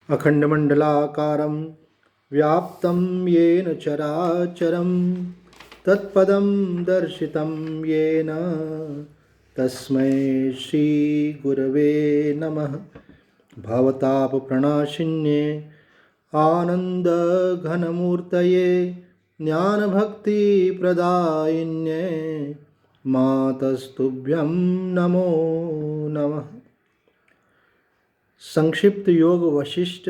अखंडमंडलाकारं व्याप्तं येन चराचरं तत्पदं दर्शितं येन तस्मै श्रीगुरवे नमः। भवतापप्रणाशिन्ये आनन्दघनमूर्तये ज्ञानभक्तिप्रदायिन्ये मातस्तुभ्यं नमो नमः। संक्षिप्त योग वशिष्ठ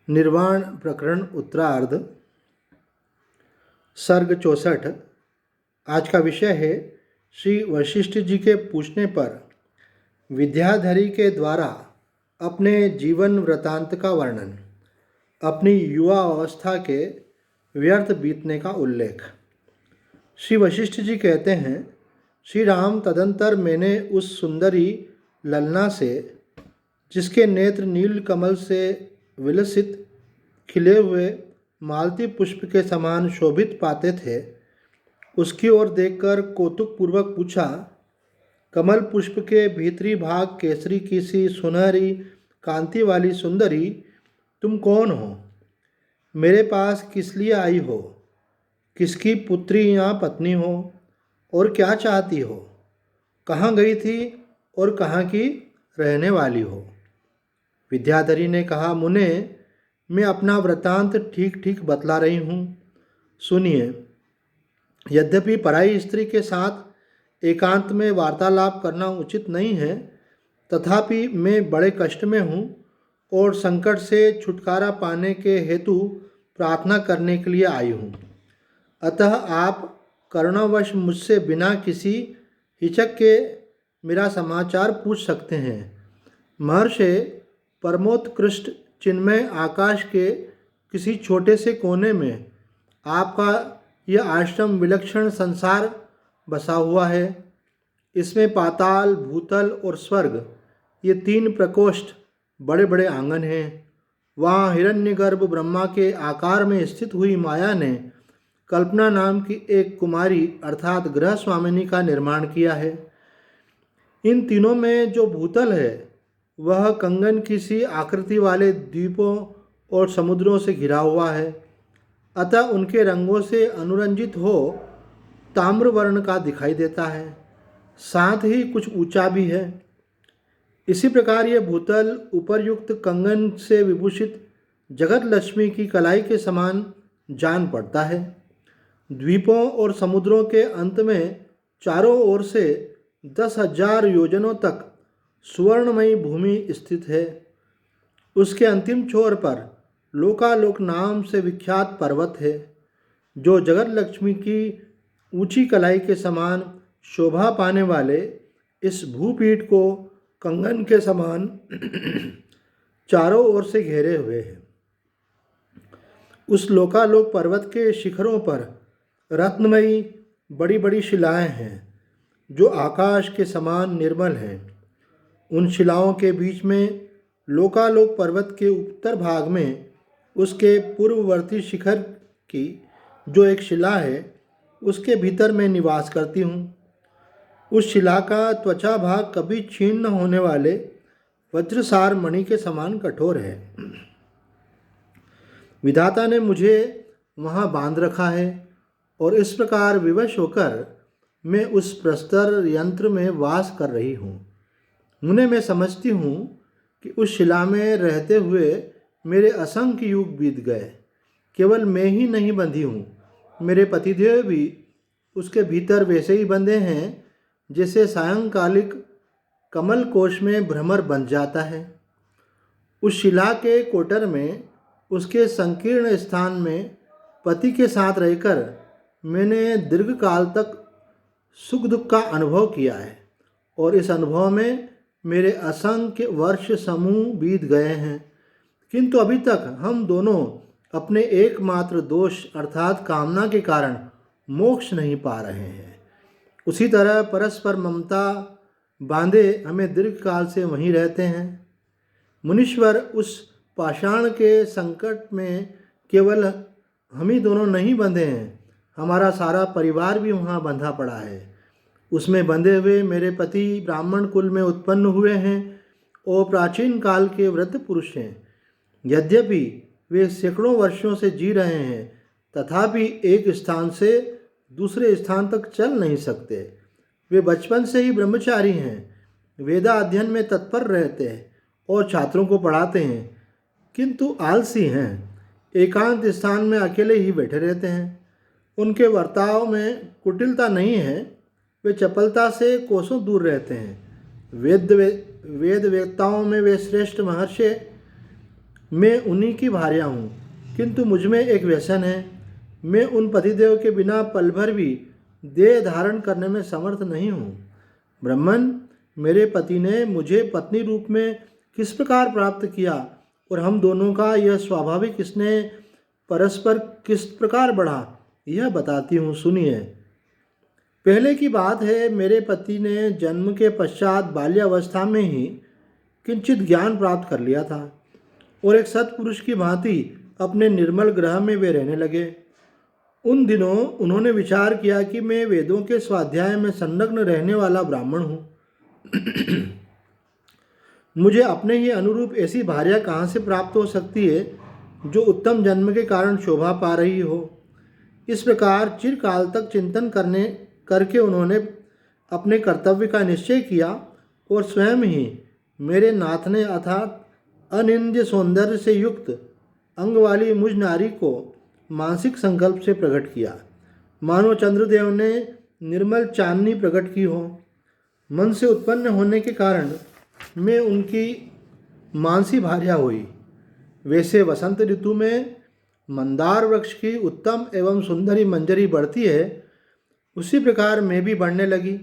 निर्वाण प्रकरण उत्तरार्ध सर्ग 64। आज का विषय है श्री वशिष्ठ जी के पूछने पर विद्याधरी के द्वारा अपने जीवन वृतांत का वर्णन, अपनी युवा अवस्था के व्यर्थ बीतने का उल्लेख। श्री वशिष्ठ जी कहते हैं, श्री राम तदंतर मैंने उस सुंदरी ललना से, जिसके नेत्र नील कमल से विलसित खिले हुए मालती पुष्प के समान शोभित पाते थे, उसकी ओर देखकर कौतुकपूर्वक पूछा, कमल पुष्प के भीतरी भाग केसरी की सी सुनहरी कांति वाली सुंदरी, तुम कौन हो? मेरे पास किस लिए आई हो? किसकी पुत्री या पत्नी हो? और क्या चाहती हो? कहाँ गई थी और कहाँ की रहने वाली हो? विद्याधरी ने कहा, मुने, मैं अपना वृतांत ठीक ठीक बतला रही हूँ, सुनिए। यद्यपि पराई स्त्री के साथ एकांत में वार्तालाप करना उचित नहीं है, तथापि मैं बड़े कष्ट में हूँ और संकट से छुटकारा पाने के हेतु प्रार्थना करने के लिए आई हूँ। अतः आप करुणावश मुझसे बिना किसी हिचक के मेरा समाचार पूछ सकते हैं। महर्षि, परमोत्कृष्ट चिन्मय आकाश के किसी छोटे से कोने में आपका यह आश्रम विलक्षण संसार बसा हुआ है। इसमें पाताल, भूतल और स्वर्ग, ये 3 प्रकोष्ठ बड़े बड़े आंगन हैं। वहाँ हिरण्यगर्भ ब्रह्मा के आकार में स्थित हुई माया ने कल्पना नाम की एक कुमारी अर्थात गृह स्वामिनी का निर्माण किया है। इन तीनों में जो भूतल है वह कंगन की सी आकृति वाले द्वीपों और समुद्रों से घिरा हुआ है, अतः उनके रंगों से अनुरंजित हो ताम्र वर्ण का दिखाई देता है, साथ ही कुछ ऊंचा भी है। इसी प्रकार ये भूतल उपर्युक्त कंगन से विभूषित जगत लक्ष्मी की कलाई के समान जान पड़ता है। द्वीपों और समुद्रों के अंत में चारों ओर से 10,000 योजनों तक सुवर्णमयी भूमि स्थित है। उसके अंतिम छोर पर लोकालोक नाम से विख्यात पर्वत है, जो जगत लक्ष्मी की ऊंची कलाई के समान शोभा पाने वाले इस भूपीठ को कंगन के समान चारों ओर से घेरे हुए है। उस लोकालोक पर्वत के शिखरों पर रत्नमयी बड़ी बड़ी शिलाएं हैं, जो आकाश के समान निर्मल हैं। उन शिलाओं के बीच में लोकालोक पर्वत के उत्तर भाग में उसके पूर्ववर्ती शिखर की जो एक शिला है, उसके भीतर मैं निवास करती हूँ। उस शिला का त्वचा भाग कभी छीन न होने वाले वज्रसार मणि के समान कठोर है। विधाता ने मुझे वहाँ बांध रखा है और इस प्रकार विवश होकर मैं उस प्रस्तर यंत्र में वास कर रही हूँ। मुने, मैं समझती हूँ कि उस शिला में रहते हुए मेरे असंख्य युग बीत गए। केवल मैं ही नहीं बंधी हूँ, मेरे पतिदेव भी उसके भीतर वैसे ही बंधे हैं जैसे सायंकालिक कमल कोश में भ्रमर बंध जाता है। उस शिला के कोटर में, उसके संकीर्ण स्थान में पति के साथ रहकर मैंने दीर्घ काल तक सुख दुख का अनुभव किया है और इस अनुभव में मेरे असंख्य वर्ष समूह बीत गए हैं, किंतु अभी तक हम दोनों अपने एकमात्र दोष अर्थात कामना के कारण मोक्ष नहीं पा रहे हैं। उसी तरह परस्पर ममता बांधे हमें दीर्घ काल से वहीं रहते हैं। मुनीश्वर, उस पाषाण के संकट में केवल हम ही दोनों नहीं बंधे हैं, हमारा सारा परिवार भी वहाँ बंधा पड़ा है। उसमें बंधे हुए मेरे पति ब्राह्मण कुल में उत्पन्न हुए हैं और प्राचीन काल के वृद्ध पुरुष हैं। यद्यपि वे सैकड़ों वर्षों से जी रहे हैं, तथापि एक स्थान से दूसरे स्थान तक चल नहीं सकते। वे बचपन से ही ब्रह्मचारी हैं, वेदा अध्ययन में तत्पर रहते हैं और छात्रों को पढ़ाते हैं, किंतु आलसी हैं। एकांत स्थान में अकेले ही बैठे रहते हैं। उनके बर्ताव में कुटिलता नहीं है, वे चपलता से कोसों दूर रहते हैं। वेद वेत्ताओं में वे श्रेष्ठ महर्षि, मैं उन्हीं की भार्या हूँ, किंतु मुझमें एक व्यसन है। मैं उन पतिदेव के बिना पल भर भी देह धारण करने में समर्थ नहीं हूँ। ब्रह्मन, मेरे पति ने मुझे पत्नी रूप में किस प्रकार प्राप्त किया और हम दोनों का यह स्वाभाविक स्नेह परस्पर किस प्रकार बढ़ा, यह बताती हूँ, सुनिए। पहले की बात है, मेरे पति ने जन्म के पश्चात बाल्यावस्था में ही किंचित ज्ञान प्राप्त कर लिया था और एक सत्पुरुष की भांति अपने निर्मल ग्रह में वे रहने लगे। उन दिनों उन्होंने विचार किया कि मैं वेदों के स्वाध्याय में संलग्न रहने वाला ब्राह्मण हूँ। मुझे अपने ही अनुरूप ऐसी भार्या कहाँ से प्राप्त हो सकती है जो उत्तम जन्म के कारण शोभा पा रही हो। इस प्रकार चिरकाल तक चिंतन करके उन्होंने अपने कर्तव्य का निश्चय किया और स्वयं ही मेरे नाथ ने अर्थात अनिंद्य सौंदर्य से युक्त अंग वाली मुझ नारी को मानसिक संकल्प से प्रकट किया, मानो चंद्रदेव ने निर्मल चांदनी प्रकट की हो। मन से उत्पन्न होने के कारण मैं उनकी मानसी भार्या हुई। वैसे वसंत ऋतु में मंदार वृक्ष की उत्तम एवं सुंदरी मंजरी बढ़ती है, उसी प्रकार मैं भी बढ़ने लगी।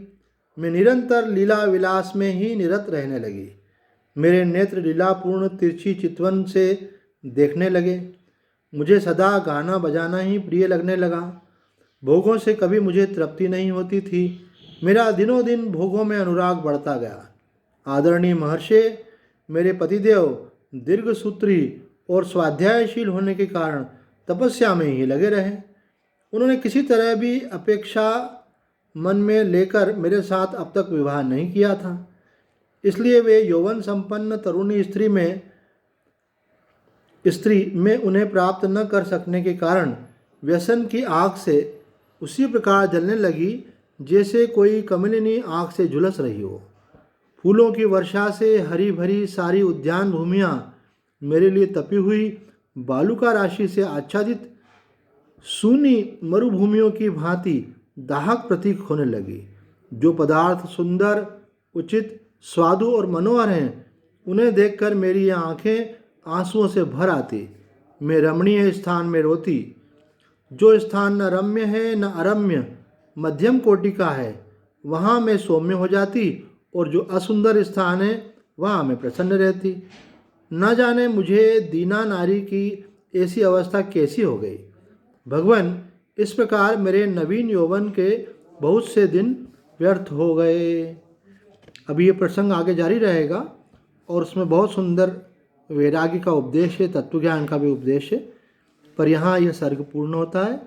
मैं निरंतर लीला विलास में ही निरत रहने लगी। मेरे नेत्र लीलापूर्ण तिरछी चितवन से देखने लगे। मुझे सदा गाना बजाना ही प्रिय लगने लगा। भोगों से कभी मुझे तृप्ति नहीं होती थी। मेरा दिनों दिन भोगों में अनुराग बढ़ता गया। आदरणीय महर्षि, मेरे पतिदेव दीर्घसूत्री और स्वाध्यायशील होने के कारण तपस्या में ही लगे रहे। उन्होंने किसी तरह भी अपेक्षा मन में लेकर मेरे साथ अब तक विवाह नहीं किया था। इसलिए वे यौवन संपन्न तरुणी स्त्री में उन्हें प्राप्त न कर सकने के कारण व्यसन की आग से उसी प्रकार जलने लगी जैसे कोई कमलिनी आग से झुलस रही हो। फूलों की वर्षा से हरी भरी सारी उद्यान भूमियाँ मेरे लिए तपी हुई बालुका राशि से आच्छादित सूनी मरुभूमियों की भांति दाहक प्रतीक होने लगी। जो पदार्थ सुंदर, उचित, स्वादु और मनोहर हैं, उन्हें देखकर मेरी आंखें आंसुओं से भर आती। मैं रमणीय स्थान में रोती। जो स्थान न रम्य है न अरम्य, मध्यम कोटि का है, वहाँ मैं सौम्य हो जाती और जो असुंदर स्थान है वहाँ मैं प्रसन्न रहती। न जाने मुझे दीना नारी की ऐसी अवस्था कैसी हो गई। भगवान, इस प्रकार मेरे नवीन यौवन के बहुत से दिन व्यर्थ हो गए। अभी ये प्रसंग आगे जारी रहेगा और उसमें बहुत सुंदर वैराग्य का उपदेश है, तत्वज्ञान का भी उपदेश है, पर यहाँ यह सर्ग पूर्ण होता है।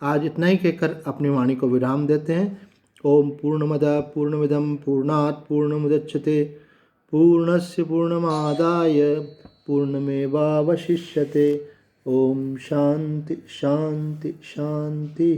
आज इतना ही कहकर अपनी वाणी को विराम देते हैं। ओम पूर्णमदः पूर्णमिदं पूर्णात् पूर्णमुदच्यते पूर्णस्य पूर्णमादाय पूर्णमेवावशिष्यते। ओम शांति शांति शांति।